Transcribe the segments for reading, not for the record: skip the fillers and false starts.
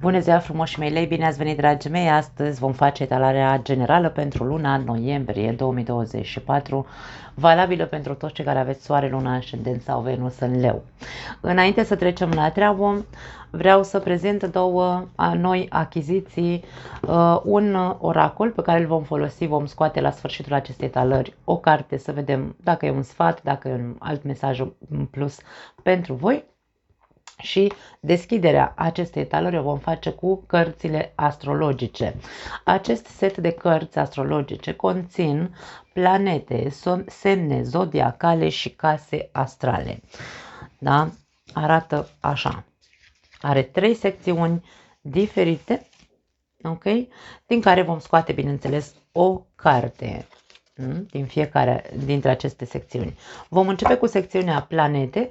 Bună ziua, frumoși mei lei, bine ați venit, dragii mei! Astăzi vom face etalarea generală pentru luna noiembrie 2024, valabilă pentru toți cei care aveți soare, luna, ascendent sau Venus în leu. Înainte să trecem la treabă, vreau să prezint două noi achiziții, un oracol pe care îl vom folosi, vom scoate la sfârșitul acestei etalări o carte să vedem dacă e un sfat, dacă e un alt mesaj în plus pentru voi. Și deschiderea acestei etalări o vom face cu cărțile astrologice. Acest set de cărți astrologice conțin planete, semne zodiacale și case astrale. Da? Arată așa. Are 3 secțiuni diferite, ok? Din care vom scoate, bineînțeles, o carte din fiecare dintre aceste secțiuni. Vom începe cu secțiunea planete.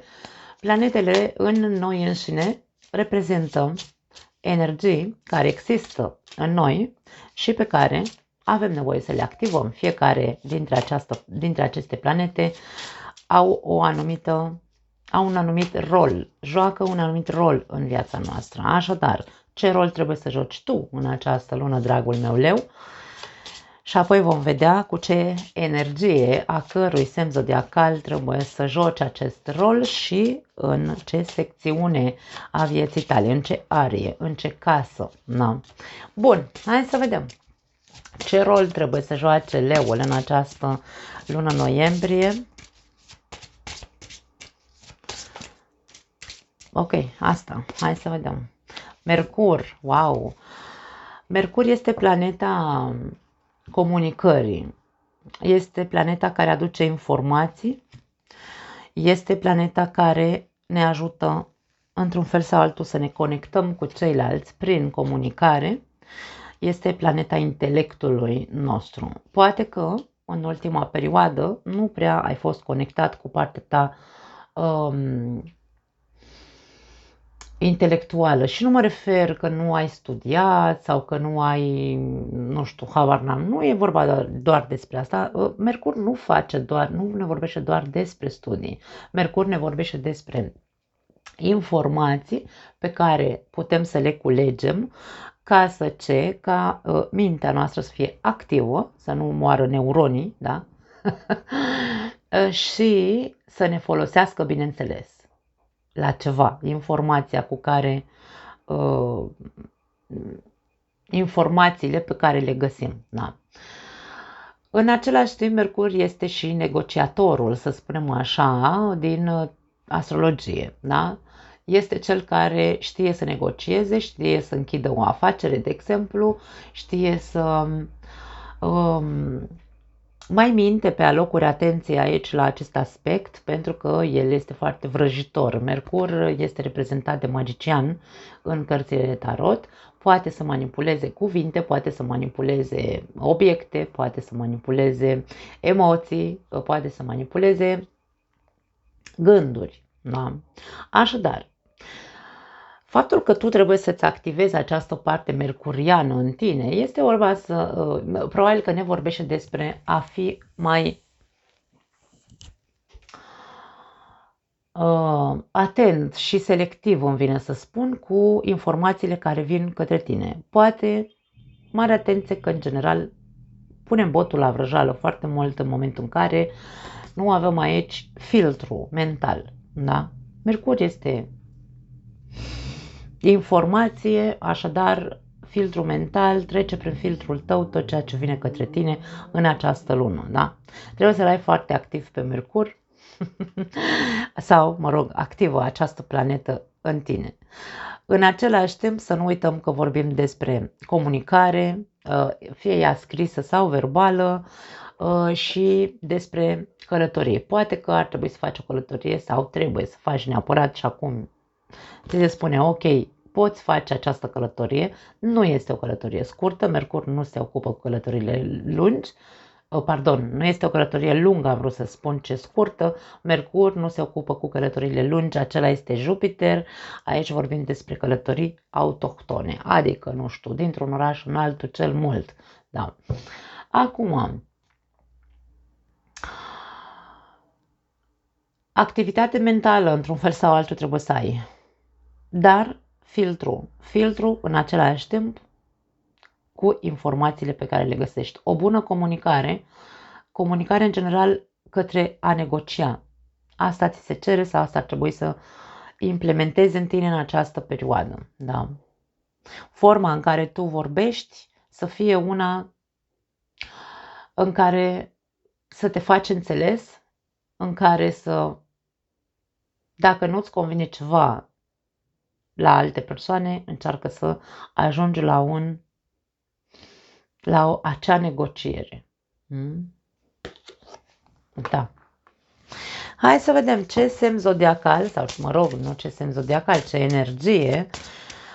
Planetele în noi înșine reprezintă energii care există în noi și pe care avem nevoie să le activăm. Fiecare dintre aceste planete au un anumit rol, joacă un anumit rol în viața noastră. Așadar, ce rol trebuie să joci tu în această lună, dragul meu leu? Și apoi vom vedea cu ce energie a cărui semn zodiacal trebuie să joci acest rol și în ce secțiune a vieții tale, în ce arie, în ce casă. Na. Bun, hai să vedem ce rol trebuie să joace leul în această lună noiembrie. Ok, asta, hai să vedem. Mercur, wow! Mercur este planeta comunicării. Este planeta care aduce informații, este planeta care ne ajută într-un fel sau altul să ne conectăm cu ceilalți prin comunicare, este planeta intelectului nostru. Poate că în ultima perioadă nu prea ai fost conectat cu partea ta intelectuală și nu mă refer că nu ai studiat sau că nu ai, nu știu, habar n-am, nu e vorba doar despre asta. Mercur nu ne vorbește doar despre studii. Mercur ne vorbește despre informații pe care putem să le culegem ca mintea noastră să fie activă, să nu moară neuronii, da? Și să ne folosească, bineînțeles, la ceva, informațiile pe care le găsim. Da. În același timp, Mercur este și negociatorul, să spunem așa, din astrologie. Da? Este cel care știe să negocieze, știe să închidă o afacere, de exemplu, știe să mai minte pe alocuri atenție aici la acest aspect, pentru că el este foarte vrăjitor. Mercur este reprezentat de magician în cărțile de tarot, poate să manipuleze cuvinte, poate să manipuleze obiecte, poate să manipuleze emoții, poate să manipuleze gânduri. Da? Așadar, faptul că tu trebuie să-ți activezi această parte mercuriană în tine este vorba probabil că ne vorbește despre a fi mai atent și selectiv, îmi vine să spun, cu informațiile care vin către tine. Poate, mare atenție că în general punem botul la vrăjală foarte mult în momentul în care nu avem aici filtru mental. Da? Mercur este informație, așadar filtrul mental trece prin filtrul tău tot ceea ce vine către tine în această lună. Da? Trebuie să-l ai foarte activ pe Mercur sau, mă rog, activă această planetă în tine. În același timp să nu uităm că vorbim despre comunicare, fie ea scrisă sau verbală, și despre călătorie. Poate că ar trebui să faci o călătorie sau trebuie să faci neapărat și acum ți se spune, ok, poți face această călătorie, nu este o călătorie scurtă, Mercur nu se ocupă cu călătorile lungi, nu este o călătorie lungă, am vrut să spun ce scurtă, Mercur nu se ocupă cu călătorile lungi, acela este Jupiter, aici vorbim despre călătorii autohtone, adică, nu știu, dintr-un oraș în altul cel mult. Da. Acum, activitate mentală, într-un fel sau altul trebuie să ai, dar Filtru în același timp cu informațiile pe care le găsești. O bună comunicare în general către a negocia. Asta ți se cere sau asta ar trebui să implementezi în tine în această perioadă. Da? Forma în care tu vorbești să fie una în care să te faci înțeles, în care să, dacă nu-ți convine ceva la alte persoane, încearcă să ajungi la acea negociere. Da. Hai să vedem ce semn zodiacal, sau mă rog, nu ce semn zodiacal, ce energie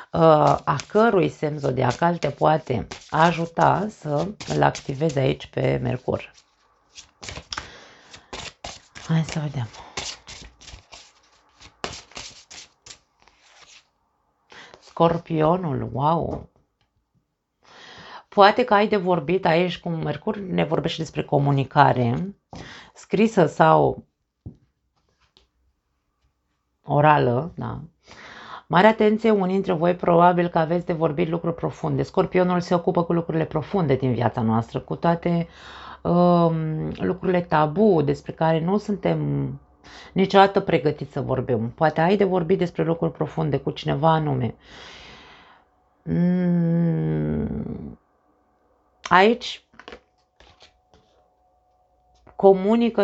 a cărui semn zodiacal te poate ajuta să îl activezi aici pe Mercur. Hai să vedem. Scorpionul, wow! Poate că ai de vorbit aici, cum Mercur ne vorbește despre comunicare, scrisă sau orală, da? Mare atenție, unii dintre voi probabil că aveți de vorbit lucruri profunde. Scorpionul se ocupă cu lucrurile profunde din viața noastră, cu toate lucrurile tabu despre care nu suntem niciodată pregătiți să vorbim. Poate ai de vorbit despre lucruri profunde cu cineva anume. Aici comunică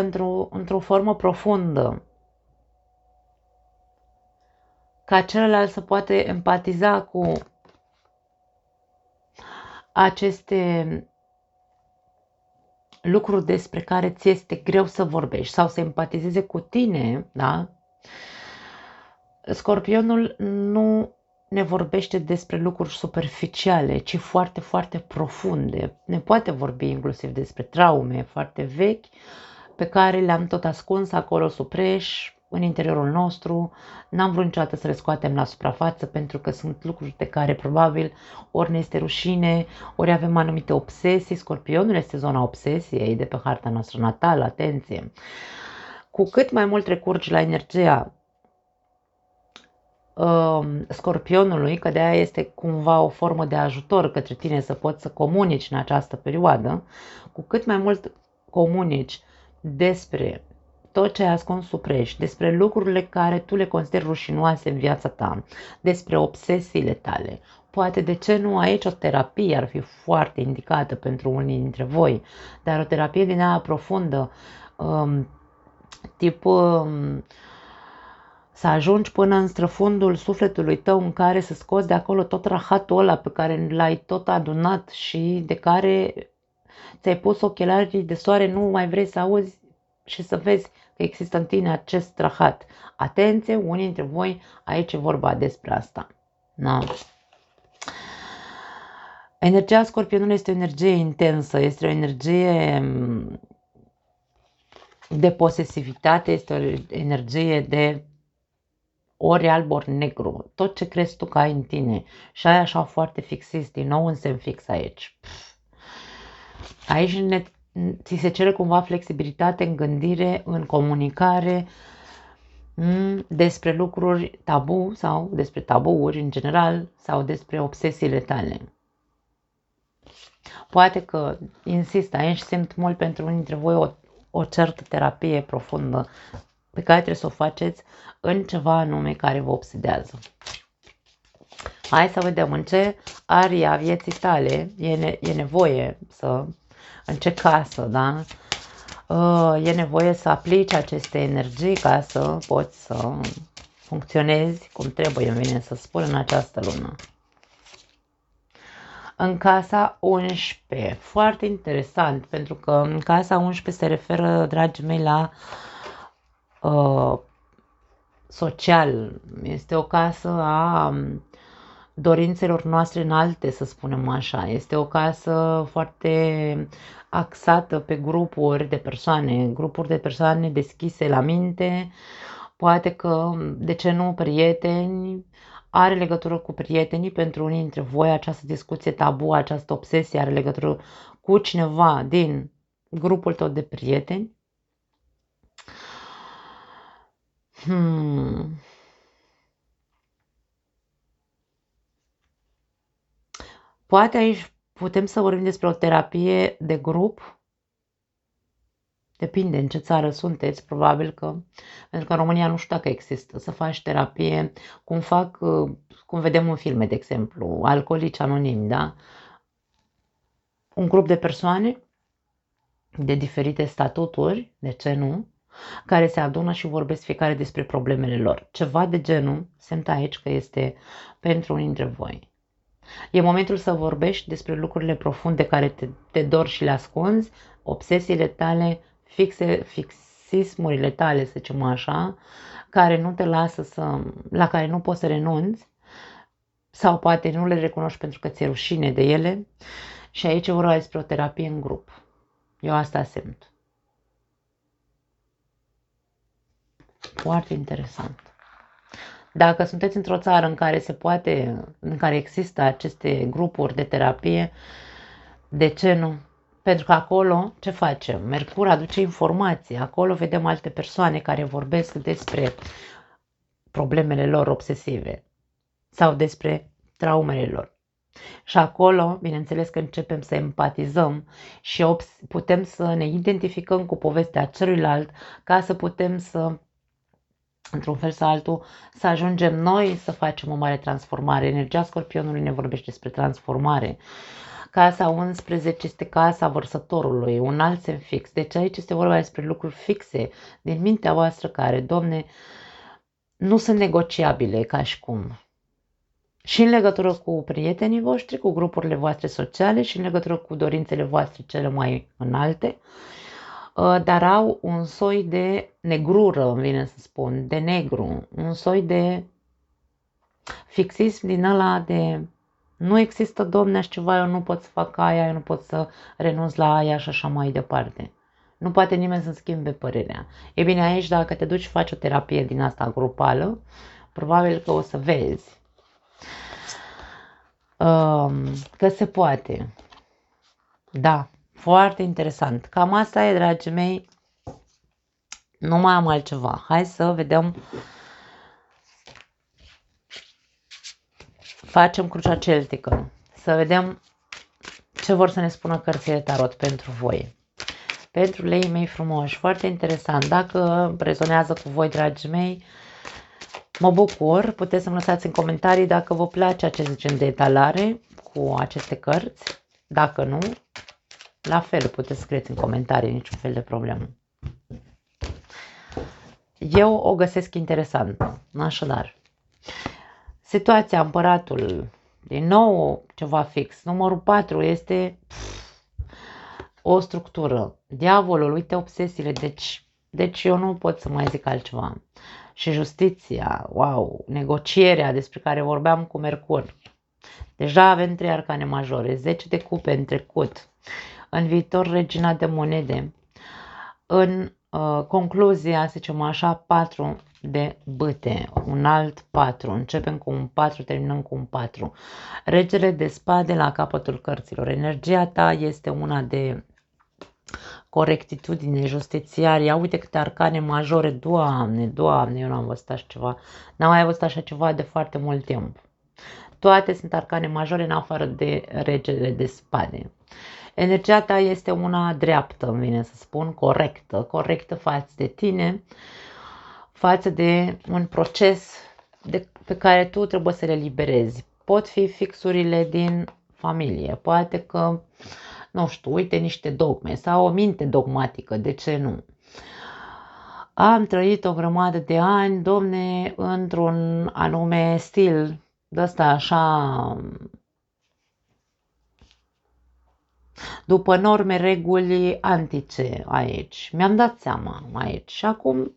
într-o formă profundă, ca celălalt să poate empatiza cu aceste lucruri despre care ți este greu să vorbești sau să empatizeze cu tine, da? Scorpionul nu ne vorbește despre lucruri superficiale, ci foarte, foarte profunde. Ne poate vorbi inclusiv despre traume foarte vechi pe care le-am tot ascuns acolo supreși, în interiorul nostru. N-am vrut niciodată să le scoatem la suprafață pentru că sunt lucruri de care probabil ori ne este rușine, ori avem anumite obsesii. Scorpionul este zona obsesiei de pe harta noastră natală, atenție! Cu cât mai mult recurgi la energia Scorpionului, că de-aia este cumva o formă de ajutor către tine să poți să comunici în această perioadă, cu cât mai mult comunici despre tot ce ai ascuns supreși, despre lucrurile care tu le consideri rușinoase în viața ta, despre obsesiile tale. Poate, de ce nu, aici o terapie ar fi foarte indicată pentru unii dintre voi, dar o terapie din aia profundă, tip să ajungi până în străfundul sufletului tău, în care să scoți de acolo tot rahatul ăla pe care l-ai tot adunat și de care ți-ai pus ochelarii de soare, nu mai vrei să auzi și să vezi că există în tine acest rahat. Atenție, unii dintre voi, aici e vorba despre asta. Da. Energia Scorpionului este o energie intensă, este o energie de posesivitate, este o energie de ori alb, ori negru, tot ce crezi tu că ai în tine și ai așa foarte fixist, din nou un semn fix aici. Aici ți se cere cumva flexibilitate în gândire, în comunicare, despre lucruri tabu sau despre tabuuri în general sau despre obsesiile tale. Poate că, insist, aici simt mult pentru unii dintre voi o certă terapie profundă pe care trebuie să o faceți în ceva anume care vă obsedează. Hai să vedem în ce aria vieții tale e nevoie să, în ce casă, da? E nevoie să aplici aceste energii ca să poți să funcționezi cum trebuie, îmi vine să spun, în această lună. În casa 11, foarte interesant, pentru că în casa 11 se referă, dragii mei, la social. Este o casă a dorințelor noastre înalte, să spunem așa. Este o casă foarte axată pe grupuri de persoane deschise la minte. Poate că, de ce nu, prieteni, are legătură cu prietenii. Pentru unii dintre voi această discuție tabu, această obsesie are legătură cu cineva din grupul tău de prieteni. Poate aici putem să vorbim despre o terapie de grup. Depinde în ce țară sunteți, probabil că, pentru că în România nu știu dacă există, să faci terapie, cum vedem în filme, de exemplu, alcoolici anonimi, da? Un grup de persoane de diferite statuturi, de ce nu, care se adună și vorbesc fiecare despre problemele lor. Ceva de genul, simt aici că este pentru unii dintre voi. E momentul să vorbești despre lucrurile profunde care te dor și le ascunzi, obsesiile tale, fixismurile tale, să zicem așa, care nu te lasă la care nu poți să renunți sau poate nu le recunoști pentru că ți-e rușine de ele. Și aici e vorba despre o terapie în grup. Eu asta simt. Foarte interesant. Dacă sunteți într-o țară în care există aceste grupuri de terapie, de ce nu? Pentru că acolo, ce facem? Mercur aduce informații, acolo vedem alte persoane care vorbesc despre problemele lor obsesive sau despre traumele lor. Și acolo, bineînțeles că începem să empatizăm și putem să ne identificăm cu povestea celuilalt ca să putem să, într-un fel sau altul, să ajungem noi să facem o mare transformare. Energia Scorpionului ne vorbește despre transformare. Casa 11 este casa vărsătorului, un alt semn fix. Deci aici este vorba despre lucruri fixe din mintea voastră care, Doamne, nu sunt negociabile ca și cum. Și în legătură cu prietenii voștri, cu grupurile voastre sociale și în legătură cu dorințele voastre cele mai înalte, dar au un soi de negrură, îmi vine să spun, de negru, un soi de fixism din ăla de nu există, Domne, așa ceva, eu nu pot să fac aia, eu nu pot să renunț la aia și așa mai departe. Nu poate nimeni să-mi schimbe părerea. E bine, aici dacă te duci și faci o terapie din asta grupală, probabil că o să vezi că se poate. Da, foarte interesant. Cam asta e, dragii mei. Nu mai am altceva. Hai să vedem. Facem crucea celtică. Să vedem ce vor să ne spună cărțile tarot pentru voi. Pentru leii mei frumoși. Foarte interesant. Dacă rezonează cu voi, dragii mei, mă bucur. Puteți să-mi lăsați în comentarii dacă vă place acest gen de etalare cu aceste cărți. Dacă nu, la fel puteți scrieți în comentarii, niciun fel de problemă. Eu o găsesc interesantă. Așadar, situația împăratul, din nou ceva fix. Numărul 4 este o structură. Diavolul, uite obsesiile, deci eu nu pot să mai zic altceva. Și justiția, wow, negocierea despre care vorbeam cu Mercur. Deja avem 3 arcane majore, 10 de cupe în trecut, în viitor regina de monede, în concluzia, să zicem așa, 4 de bâte, un alt 4, începem cu un 4, terminăm cu un 4. Regele de spade la capătul cărților. Energia ta este una de corectitudine, justițiar. Ia uite câte arcane majore, Doamne, Doamne, eu n-am văzut așa ceva, n-am mai văzut așa ceva de foarte mult timp. Toate sunt arcane majore în afară de regele de spade. Energia ta este una dreaptă, îmi vine să spun, corectă față de tine, față de un proces pe care tu trebuie să le liberezi. Pot fi fixurile din familie, poate că, nu știu, uite niște dogme sau o minte dogmatică, de ce nu? Am trăit o grămadă de ani, Domne, într-un anume stil de ăsta așa, după norme, reguli antice aici. Mi-am dat seama aici și acum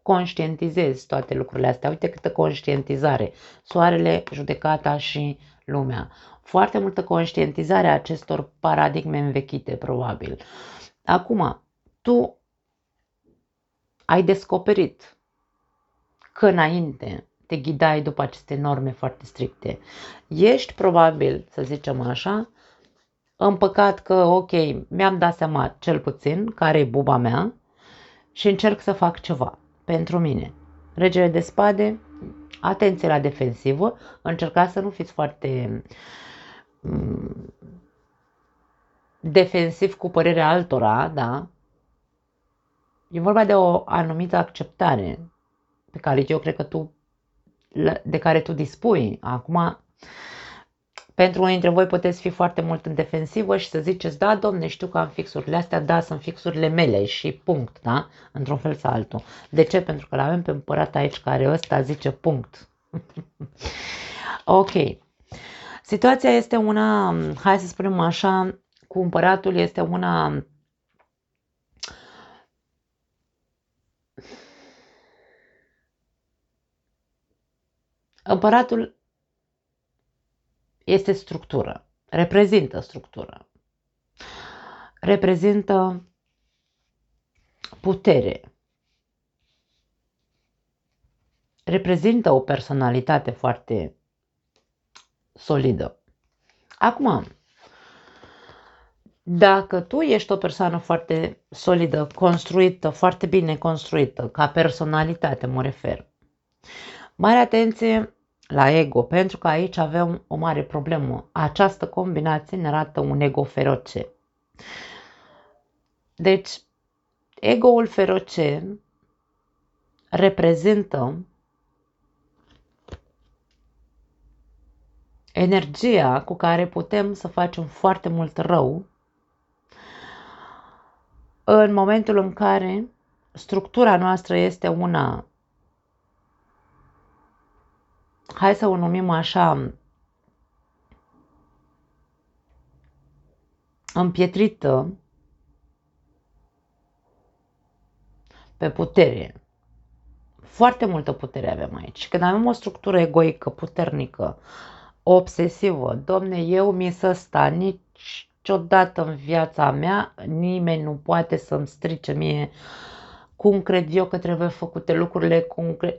conștientizez toate lucrurile astea. Uite câtă conștientizare. Soarele, judecata și lumea. Foarte multă conștientizare a acestor paradigme învechite, probabil. Acum, tu ai descoperit că înainte te ghidai după aceste norme foarte stricte. Ești probabil, să zicem așa, împăcat că, ok, mi-am dat seama cel puțin care e buba mea și încerc să fac ceva pentru mine. Regele de spade, atenție la defensivă, încercați să nu fiți foarte defensiv cu părerea altora, da? E vorba de o anumită acceptare pe care eu cred că de care tu dispui. Acum, pentru unii dintre voi puteți fi foarte mult în defensivă și să ziceți, da, domne, știu că am fixurile astea, da, sunt fixurile mele și punct, da? Într-un fel sau altul. De ce? Pentru că l-avem pe împărat aici care ăsta zice punct. Ok. Situația este una, hai să spunem așa, cu împăratul este una împăratul este structură, reprezintă structură, reprezintă putere, reprezintă o personalitate foarte solidă. Acum, dacă tu ești o persoană foarte solidă, construită, foarte bine construită, ca personalitate mă refer, mare atenție la ego, pentru că aici avem o mare problemă. Această combinație ne arată un ego feroce. Deci, ego-ul feroce reprezintă energia cu care putem să facem foarte mult rău în momentul în care structura noastră este una, hai să o numim așa, împietrită pe putere. Foarte multă putere avem aici. Când avem o structură egoică, puternică, obsesivă, domne, eu mi-s ăsta, niciodată în viața mea nimeni nu poate să-mi strice mie cum cred eu că trebuie făcute lucrurile,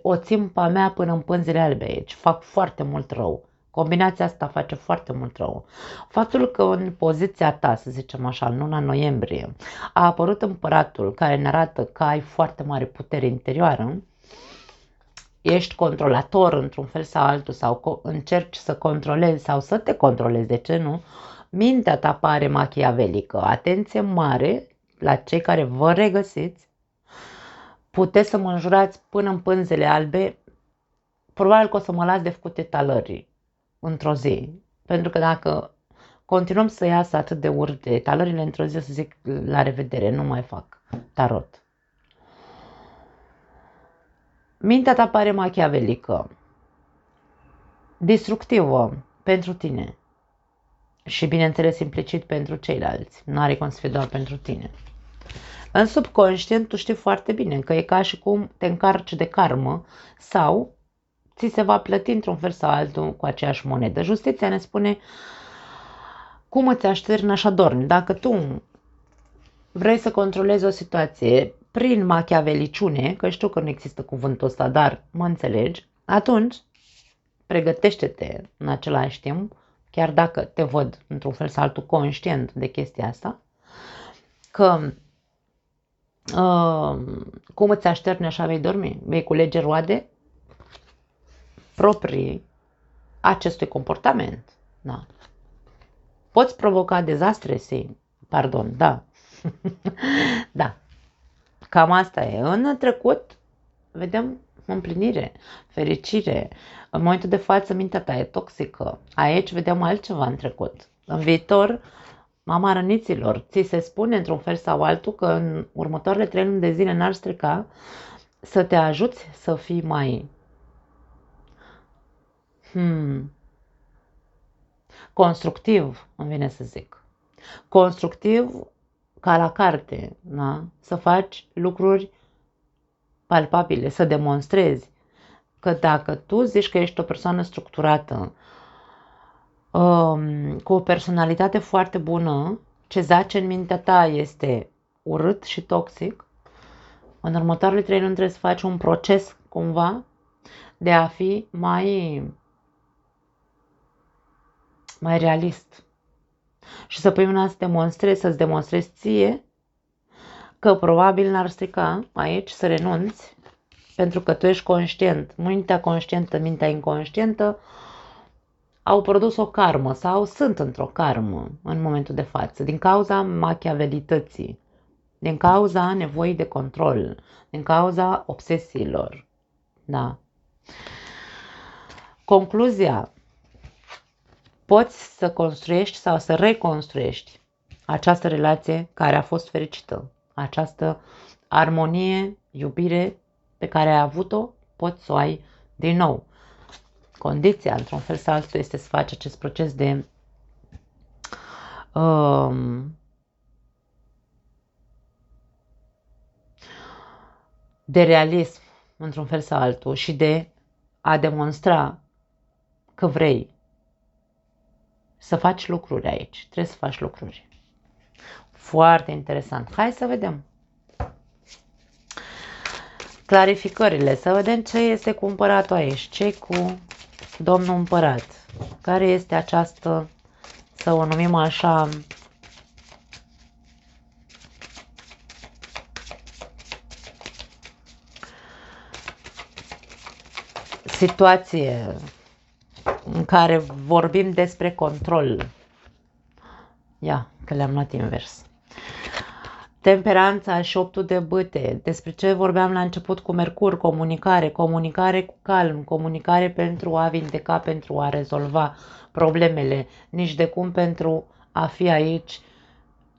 o țin pe a mea până în pânzile albe aici. Fac foarte mult rău. Combinația asta face foarte mult rău. Faptul că în poziția ta, să zicem așa, în luna noiembrie, a apărut împăratul care ne arată că ai foarte mare putere interioară, ești controlator într-un fel sau altul sau încerci să controlezi sau să te controlezi, de ce nu? Mintea ta pare machiavelică. Atenție mare la cei care vă regăsiți. Puteți să mă înjurați până în pânzele albe. Probabil că o să mă las de făcute talări într-o zi. Pentru că dacă continuăm să iasă atât de urâte talările într-o zi, o să zic la revedere, nu mai fac tarot. Mintea ta pare machiavelică, destructivă pentru tine și, bineînțeles, implicit pentru ceilalți. Nu are cum să fie doar pentru tine. În subconștient, tu știi foarte bine că e ca și cum te încarci de karmă sau ți se va plăti într-un fel sau altul cu aceeași monedă. Justiția ne spune cum îți așternă așa dormi. Dacă tu vrei să controlezi o situație prin machiaveliciune, că știu că nu există cuvântul ăsta, dar mă înțelegi, atunci pregătește-te în același timp, chiar dacă te văd într-un fel sau altul conștient de chestia asta, că cum îți așterni așa vei dormi, vei culege roade proprii acestui comportament. Da. Poți provoca dezastre, pardon, da. Da. Cam asta e. În trecut vedem împlinire, fericire. În momentul de față mintea ta e toxică. Aici vedem altceva în trecut. În viitor, mama răniților, ți se spune într-un fel sau altul că în următoarele 3 luni de zile n-ar strica să te ajuți să fii mai constructiv, îmi vine să zic. Constructiv ca la carte, da? Să faci lucruri palpabile, să demonstrezi că dacă tu zici că ești o persoană structurată, cu o personalitate foarte bună, ce zace în mintea ta este urât și toxic, în următoarele 3 luni trebuie să faci un proces cumva de a fi mai realist. Și să pui mâna să-ți demonstrezi ție că probabil n-ar strica aici să renunți, pentru că tu ești conștient. Mintea conștientă, mintea inconștientă au produs o karmă sau sunt într-o karmă în momentul de față, din cauza machiavelității, din cauza nevoii de control, din cauza obsesiilor. Da. Concluzia: poți să construiești sau să reconstruiești această relație care a fost fericită, această armonie, iubire pe care ai avut-o, poți să o ai din nou. Condiția, într-un fel sau altul, este să faci acest proces de realism, într-un fel sau altul, și de a demonstra că vrei să faci lucruri aici. Trebuie să faci lucruri. Foarte interesant. Hai să vedem clarificările, să vedem ce este cu împăratul aici, ce cu domnul împărat, care este această, să o numim așa, situație în care vorbim despre control. Ia, că le-am luat invers. Temperanța și 8 de bâte. Despre ce vorbeam la început cu Mercur? Comunicare. Comunicare cu calm. Comunicare pentru a vindeca, pentru a rezolva problemele. Nici de cum pentru a fi aici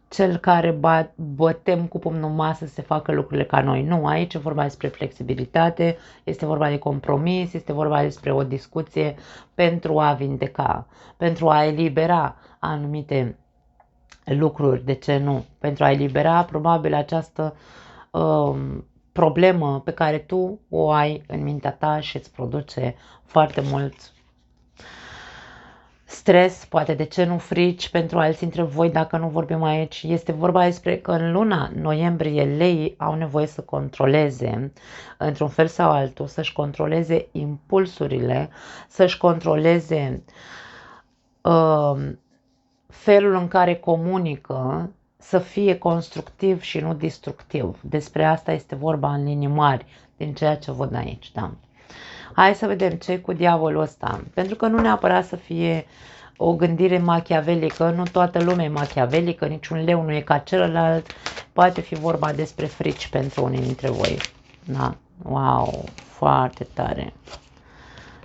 cel care bătem cu pumnul în masă să se facă lucrurile ca noi. Nu, aici e vorba despre flexibilitate, este vorba de compromis, este vorba despre o discuție pentru a vindeca, pentru a elibera anumite lucruri, de ce nu? Pentru a elibera probabil această problemă pe care tu o ai în mintea ta și îți produce foarte mult stres, poate de ce nu frici pentru alții dintre voi, dacă nu vorbim aici. Este vorba despre că în luna noiembrie leii au nevoie să controleze, într-un fel sau altul, să-și controleze impulsurile, să-și controleze felul în care comunică, să fie constructiv și nu destructiv. Despre asta este vorba în linii mari din ceea ce văd aici. Da. Hai să vedem ce cu diavolul ăsta. Pentru că nu neapărat să fie o gândire machiavelică, nu toată lumea e machiavelică, niciun leu nu e ca celălalt. Poate fi vorba despre frici pentru unii dintre voi. Da. Wow, foarte tare.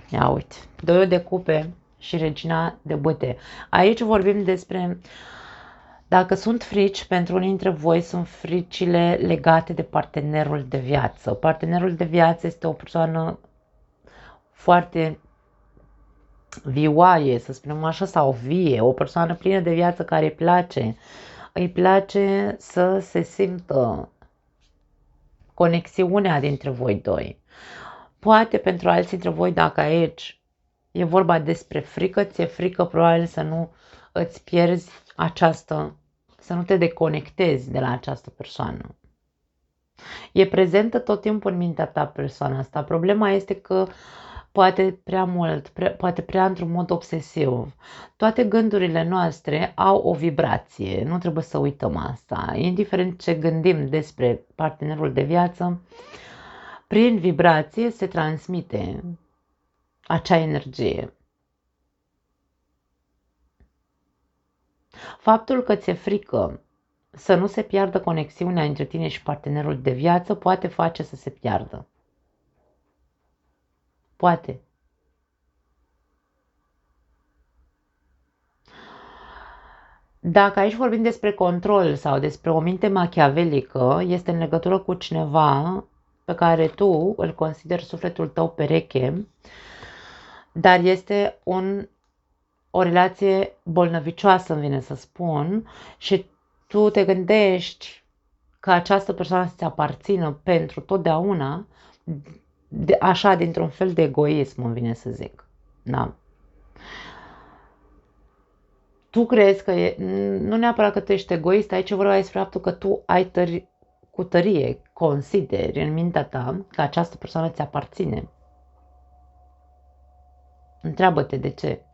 Ia uite, 2 de cupe și regina de bâte. Aici vorbim despre, dacă sunt frici, pentru unii dintre voi sunt fricile legate de partenerul de viață. Partenerul de viață este o persoană foarte vioaie, să spunem așa, sau vie, o persoană plină de viață care îi place să se simtă conexiunea dintre voi doi. Poate pentru alții dintre voi, dacă aici e vorba despre frică, ți-e frică probabil să nu îți pierzi această, să nu te deconectezi de la această persoană. E prezentă tot timpul în mintea ta persoana asta. Problema este că poate prea mult, poate prea într-un mod obsesiv. Toate gândurile noastre au o vibrație, nu trebuie să uităm asta. Indiferent ce gândim despre partenerul de viață, prin vibrație se transmite acea energie. Faptul că ți-e frică să nu se piardă conexiunea între tine și partenerul de viață poate face să se piardă. Poate. Dacă aici vorbim despre control sau despre o minte machiavelică, este în legătură cu cineva pe care tu îl consideri sufletul tău pereche, dar este o relație bolnăvicioasă, îmi vine să spun, și tu te gândești că această persoană să-ți aparțină pentru totdeauna, așa, dintr-un fel de egoism, îmi vine să zic. Da. Tu crezi că nu neapărat că tu ești egoist, aici vorba despre faptul că tu ai cu tărie, consideri în mintea ta că această persoană ți aparține. Întreabă-te de ce.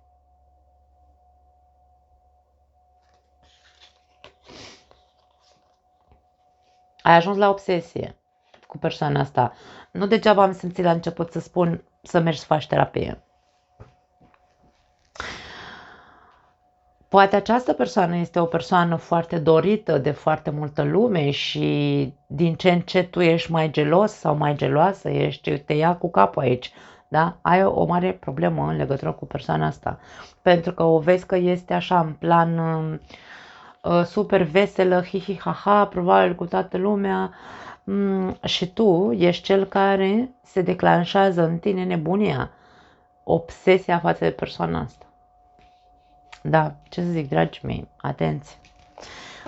Ai ajuns la obsesie cu persoana asta. Nu degeaba am simțit la început să spun să mergi să faci terapie. Poate această persoană este o persoană foarte dorită de foarte multă lume și din ce în ce tu ești mai gelos sau mai geloasă, te ia cu capul aici. Da? Ai o mare problemă în legătură cu persoana asta. Pentru că o vezi că este așa în plan super veselă, hi-hi-ha-ha, probabil cu toată lumea. Și tu ești cel care se declanșează în tine nebunia, obsesia față de persoana asta. Da, ce să zic, dragii mei, atenție.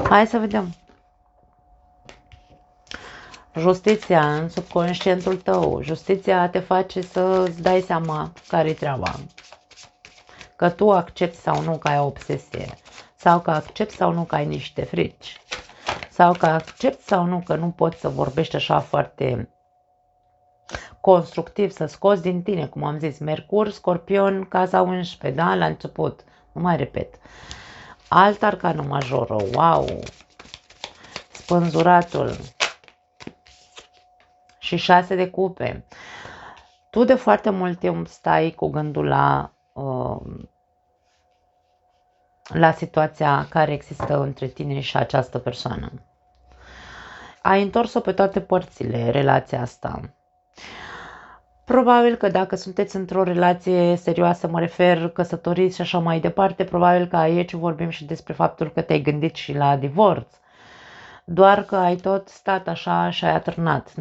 Hai să vedem. Justiția în subconștientul tău. Justiția te face să-ți dai seama care-i treaba. Că tu accepti sau nu că ai o obsesie. Sau că accepti sau nu că ai niște frici. Sau că accepti sau nu că nu poți să vorbești așa foarte constructiv, să scoți din tine, cum am zis, Mercur, Scorpion, casa 11, da, la început. Nu mai repet. Alt arcană majoră, wow! Spânzuratul și 6 de cupe. Tu de foarte mult timp stai cu gândul la situația care există între tine și această persoană. Ai întors-o pe toate părțile, relația asta. Probabil că dacă sunteți într-o relație serioasă, mă refer căsătoriți și așa mai departe, probabil că aici vorbim și despre faptul că te-ai gândit și la divorț. Doar că ai tot stat așa și ai atârnat.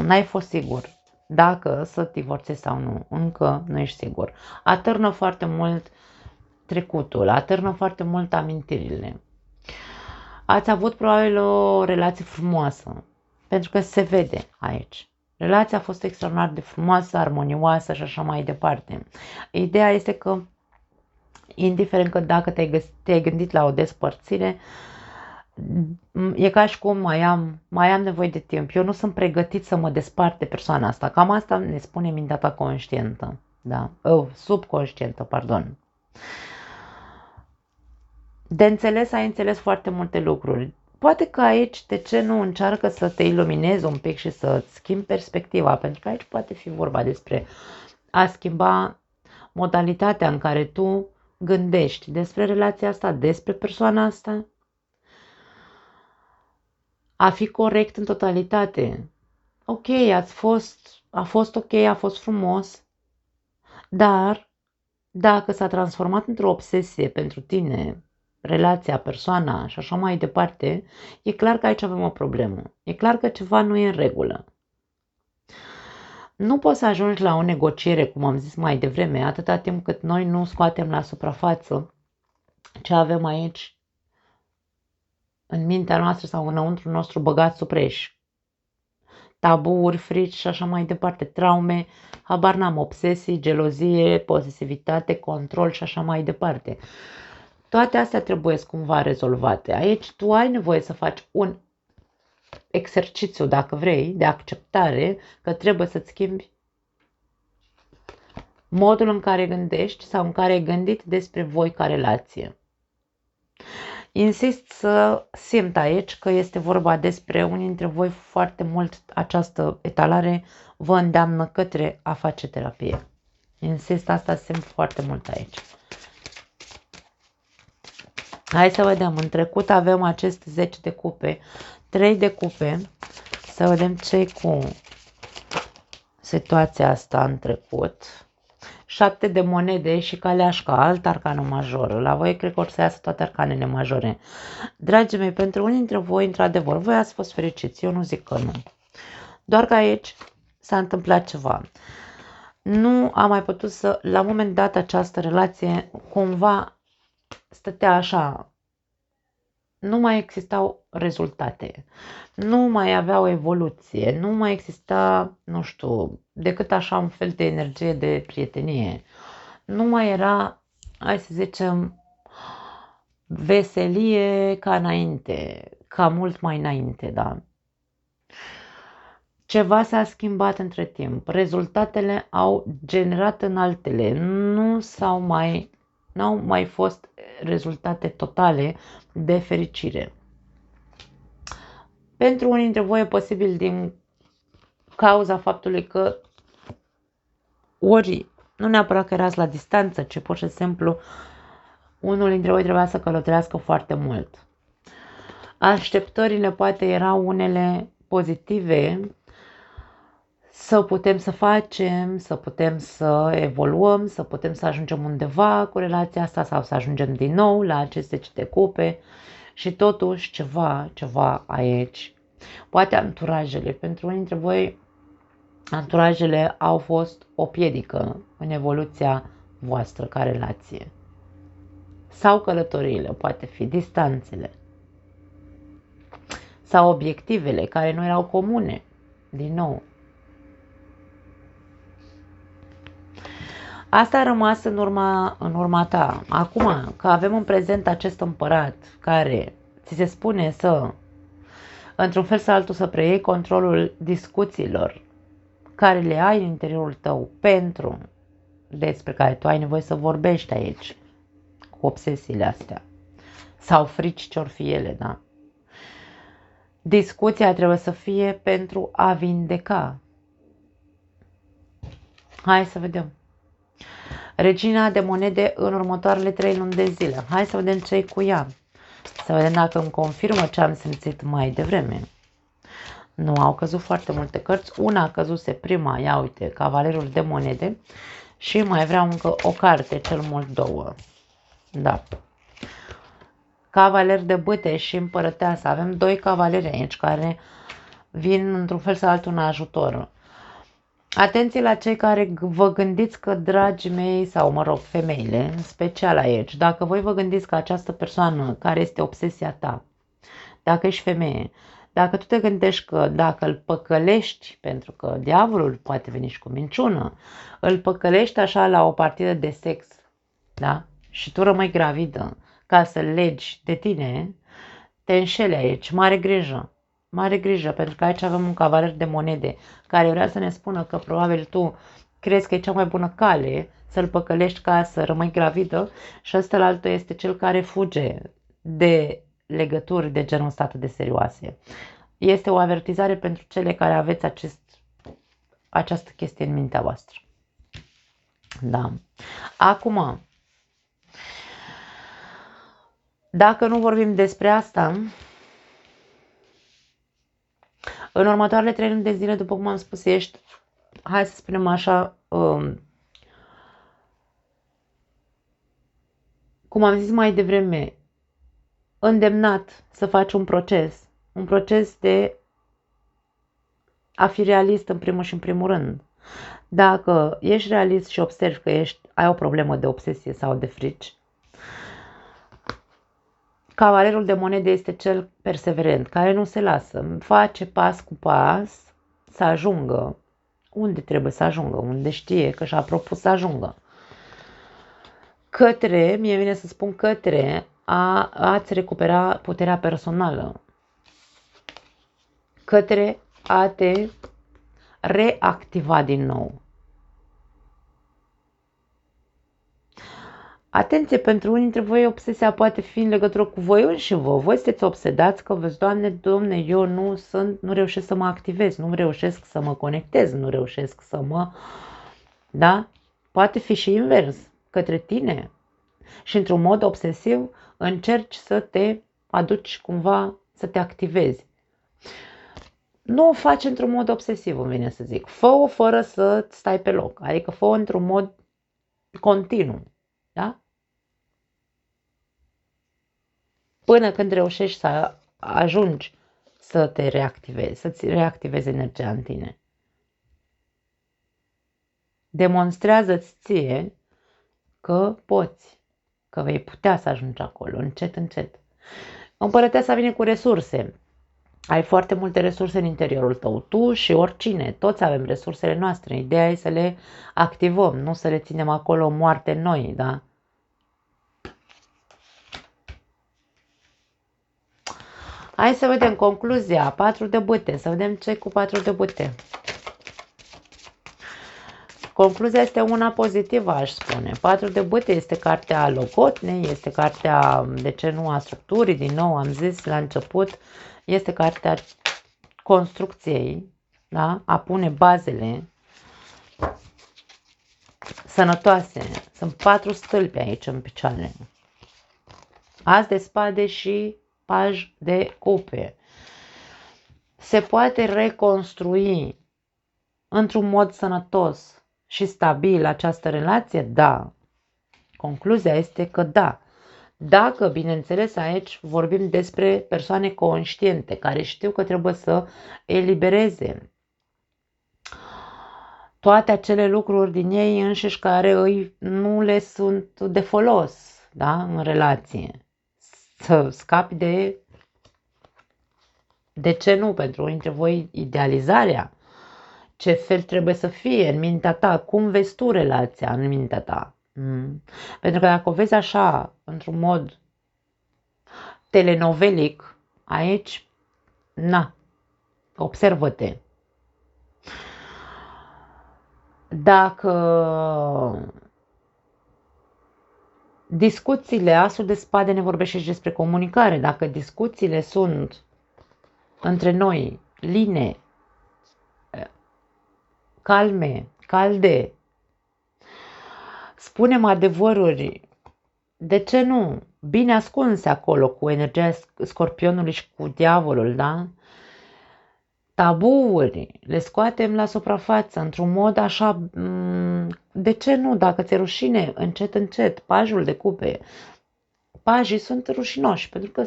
N-ai fost sigur dacă să divorțezi sau nu. Încă nu ești sigur. Atârnă foarte mult trecutul, atârnă foarte mult amintirile. Ați avut probabil o relație frumoasă, pentru că se vede aici. Relația a fost extraordinar de frumoasă, armonioasă și așa mai departe. Ideea este că, indiferent că dacă te-ai gândit la o despărțire, e ca și cum mai am nevoie de timp. Eu nu sunt pregătit să mă despart de persoana asta. Cam asta ne spune mintea ta conștientă. Da? Subconștientă, pardon. De înțeles, ai înțeles foarte multe lucruri. Poate că aici, de ce nu încearcă să te iluminezi un pic și să-ți schimbi perspectiva? Pentru că aici poate fi vorba despre a schimba modalitatea în care tu gândești despre relația asta, despre persoana asta. A fi corect în totalitate. Ok, a fost ok, a fost frumos, dar dacă s-a transformat într-o obsesie pentru tine, relația, persoana și așa mai departe, e clar că aici avem o problemă. E clar că ceva nu e în regulă. Nu poți să ajungi la o negociere, cum am zis mai devreme, atâta timp cât noi nu scoatem la suprafață ce avem aici în mintea noastră sau înăuntru nostru băgat sub preș. Tabuuri, frici și așa mai departe, traume, habar n-am, obsesii, gelozie, posesivitate, control și așa mai departe. Toate astea trebuie cumva rezolvate. Aici tu ai nevoie să faci un exercițiu, dacă vrei, de acceptare că trebuie să-ți schimbi modul în care gândești sau în care ai gândit despre voi ca relație. Insist să simt aici că este vorba despre unii dintre voi foarte mult această etalare vă îndeamnă către a face terapie. Insist, asta simt foarte mult aici. Hai să vedem, în trecut avem acest 10 de cupe, 3 de cupe, să vedem ce cu situația asta în trecut. 7 de monede și caleașca, alt arcană majoră. La voi cred că or să iasă toate arcanele majore. Dragii mei, pentru unii dintre voi, într-adevăr, voi ați fost fericiți, eu nu zic că nu. Doar că aici s-a întâmplat ceva. Nu am mai putut să, la un moment dat, această relație cumva stătea așa, nu mai existau rezultate, nu mai avea o evoluție, nu mai exista, nu știu, decât așa un fel de energie de prietenie. Nu mai era, hai să zicem, veselie ca înainte, ca mult mai înainte, da. Ceva s-a schimbat între timp, rezultatele au generat în altele, n-au mai fost rezultate totale de fericire. Pentru unii dintre voi e posibil din cauza faptului că ori nu neapărat că erați la distanță, ci pur și simplu Unul dintre voi trebuia să călătorească foarte mult. Așteptările poate erau unele pozitive, să putem să facem, să putem să evoluăm, să putem să ajungem undeva cu relația asta sau să ajungem din nou la aceste de cupe și totuși ceva aici. Poate anturajele, pentru unii dintre voi anturajele au fost o piedică în evoluția voastră ca relație. Sau călătoriile, poate fi distanțele. Sau obiectivele care nu erau comune, din nou. Asta a rămas în urma ta. Acum că avem în prezent acest împărat care ți se spune să, într-un fel sau altul, să preiei controlul discuțiilor care le ai în interiorul tău despre care tu ai nevoie să vorbești aici, cu obsesiile astea. Sau frici ce-or fi ele, da? Discuția trebuie să fie pentru a vindeca. Hai să vedem. Regina de monede în următoarele 3 luni de zile. Hai să vedem ce-i cu ea. Să vedem dacă îmi confirmă ce am simțit mai devreme. Nu, au căzut foarte multe cărți. Una a căzuse prima, ia uite, Cavalerul de monede. Și mai vreau încă o carte, cel mult 2. Da. Cavaler de bâte și împărăteasă. Avem 2 cavaleri aici care vin într-un fel sau altul în ajutor. Atenție la cei care vă gândiți că, dragii mei, sau mă rog, femeile, în special aici, dacă voi vă gândiți că această persoană care este obsesia ta, dacă ești femeie, dacă tu te gândești că dacă îl păcălești, pentru că diavolul poate veni și cu minciună, îl păcălești așa la o partidă de sex, da? Și tu rămâi gravidă ca să legi de tine, te înșeli aici, mare grijă. Mare grijă, pentru că aici avem un cavaler de monede care vrea să ne spună că probabil tu crezi că e cea mai bună cale să-l păcălești ca să rămâi gravidă și ăsta altul este cel care fuge de legături de genul ăsta atât de serioase. Este o avertizare pentru cele care aveți această chestie în mintea voastră. Da. Acum, dacă nu vorbim despre asta, în următoarele 3 luni de zile, după cum am spus, ești, hai să spunem așa, cum am zis mai devreme, îndemnat să faci un proces de a fi realist în primul și în primul rând. Dacă ești realist și observi că ai o problemă de obsesie sau de frici, Cavalerul de monede este cel perseverent, care nu se lasă, face pas cu pas să ajungă unde trebuie să ajungă, unde știe că și-a propus să ajungă. Mie vine să spun a-ți recupera puterea personală, către a te reactiva din nou. Atenție, pentru unii dintre voi obsesia poate fi în legătură cu voi înși vă. Voi sunteți obsedați că vezi, Doamne, eu nu reușesc să mă activez, nu reușesc să mă conectez, nu reușesc să mă... Da? Poate fi și invers, către tine. Și într-un mod obsesiv încerci să te aduci cumva, să te activezi. Nu o faci într-un mod obsesiv, îmi vine să zic. Fă-o fără să stai pe loc, adică fă-o într-un mod continuu. Da? Până când reușești să ajungi să te reactivezi, să-ți reactivezi energia în tine. Demonstrează-ți ție că poți, că vei putea să ajungi acolo, încet, încet. Împărăteasa vine cu resurse. Ai foarte multe resurse în interiorul tău, tu și oricine, toți avem resursele noastre. Ideea e să le activăm, nu să le ținem acolo moarte noi, da? Hai să vedem concluzia, 4 de bâte, să vedem ce cu 4 de bâte. Concluzia este una pozitivă, aș spune. 4 de bâte este cartea locotnei, este cartea, de ce nu, a structurii, din nou am zis la început, este cartea construcției, da? A pune bazele sănătoase. Sunt 4 stâlpi aici în picioare. As de spade și paj de cupe. Se poate reconstrui într-un mod sănătos și stabil această relație? Da. Concluzia este că da. Dacă, bineînțeles, aici vorbim despre persoane conștiente care știu că trebuie să elibereze toate acele lucruri din ei înșiși care nu le sunt de folos, da, în relație. Să scapi de ce nu, pentru unii dintre voi idealizarea, ce fel trebuie să fie în mintea ta, cum vezi tu relația în mintea ta. Pentru că dacă o vezi așa, într-un mod telenovelic, aici, na, observă-te. Dacă discuțiile, asul de spade ne vorbește și despre comunicare, dacă discuțiile sunt între noi line, calme, calde, spunem adevăruri, de ce nu? Bine ascunse acolo cu energia scorpionului și cu diavolul, da? Tabuuri, le scoatem la suprafață într-un mod așa, de ce nu? Dacă ți-e rușine, încet, încet, pajul de cupe. Pajii sunt rușinoși pentru că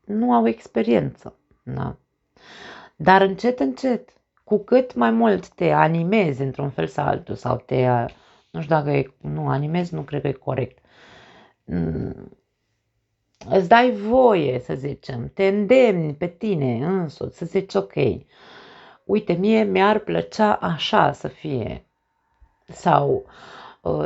nu au experiență, da? Dar încet, încet, cu cât mai mult te animezi într-un fel sau altul sau nu știu dacă animezi, nu cred că e corect. Îți dai voie, să zicem, te îndemni pe tine însuți, să zici ok, uite, mie mi-ar plăcea așa să fie, sau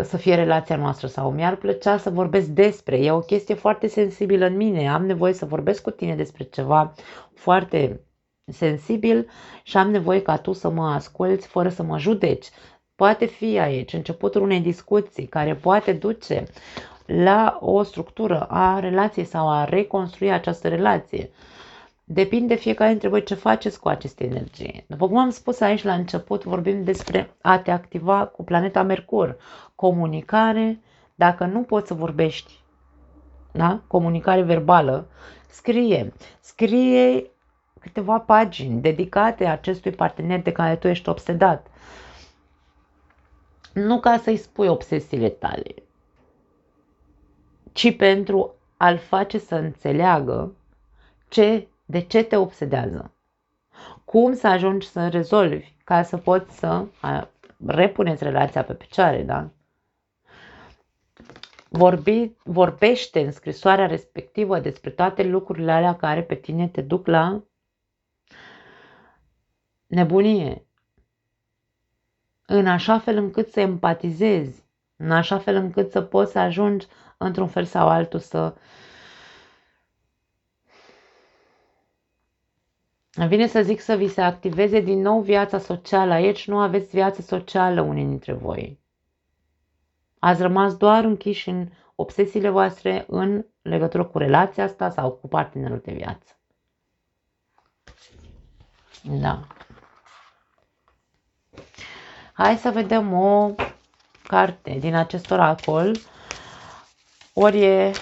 să fie relația noastră, sau mi-ar plăcea să vorbesc despre, e o chestie foarte sensibilă în mine, am nevoie să vorbesc cu tine despre ceva foarte sensibil și am nevoie ca tu să mă asculți fără să mă judeci. Poate fi aici începutul unei discuții care poate duce la o structură a relației sau a reconstrui această relație. Depinde fiecare dintre voi ce faceți cu aceste energii. După cum am spus aici la început, vorbim despre a te activa cu planeta Mercur. Comunicare, dacă nu poți să vorbești, da? Comunicare verbală, scrie câteva pagini dedicate acestui partener de care tu ești obsedat. Nu ca să-i spui obsesiile tale, ci pentru a-l face să înțeleagă de ce te obsedează. Cum să ajungi să rezolvi ca să poți să repuneți relația pe picioare, da? Vorbește în scrisoarea respectivă despre toate lucrurile alea care pe tine te duc la nebunie. În așa fel încât să empatizezi, în așa fel încât să poți să ajungi într-un fel sau altul să... Vine să zic să vi se activeze din nou viața socială. Aici nu aveți viață socială unii dintre voi. Ați rămas doar închiși în obsesiile voastre în legătură cu relația asta sau cu partenerul de viață. Da. Hai să vedem o carte din acest oracol. Ori e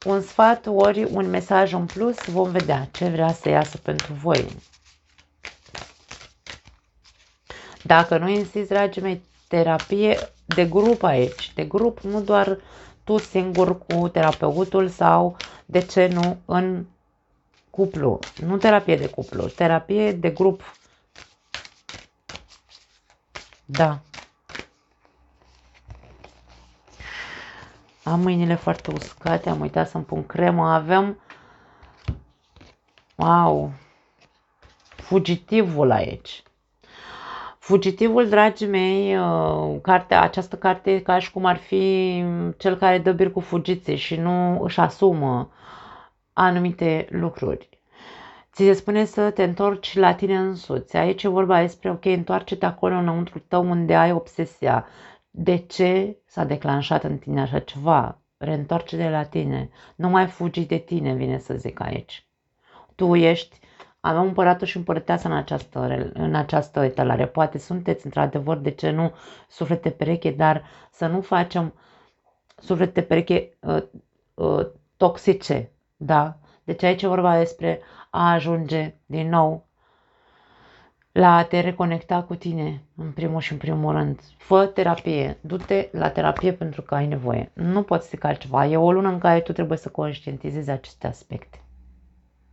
un sfat, ori un mesaj în plus. Vom vedea ce vrea să iasă pentru voi. Dacă nu insist, dragii mei, terapie de grup aici. De grup, nu doar tu singur cu terapeutul sau, de ce nu, în cuplu. Nu terapie de cuplu, terapie de grup. Da. Am mâinile foarte uscate, am uitat să-mi pun cremă. Avem, wow, fugitivul aici. Fugitivul, dragii mei, această carte e ca și cum ar fi cel care dă bir cu fugițe și nu își asumă anumite lucruri. Ți se spune să te întorci la tine însuți. Aici e vorba despre, ok, întoarce-te acolo înăuntru tău unde ai obsesia. De ce s-a declanșat în tine așa ceva? Reîntoarce-te la tine. Nu mai fugi de tine, vine să zic aici. Tu ești, avem împăratul și împărăteasa în această etalare. Poate sunteți, într-adevăr, de ce nu, suflete pereche, dar să nu facem suflete pereche toxice, da? Deci aici e vorba despre a ajunge din nou la a te reconecta cu tine, în primul și în primul rând. Fă terapie, du-te la terapie pentru că ai nevoie. Nu poți să faci altceva. E o lună în care tu trebuie să conștientizezi aceste aspecte.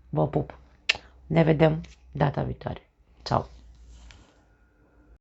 Vă pup! Ne vedem data viitoare. Ciao!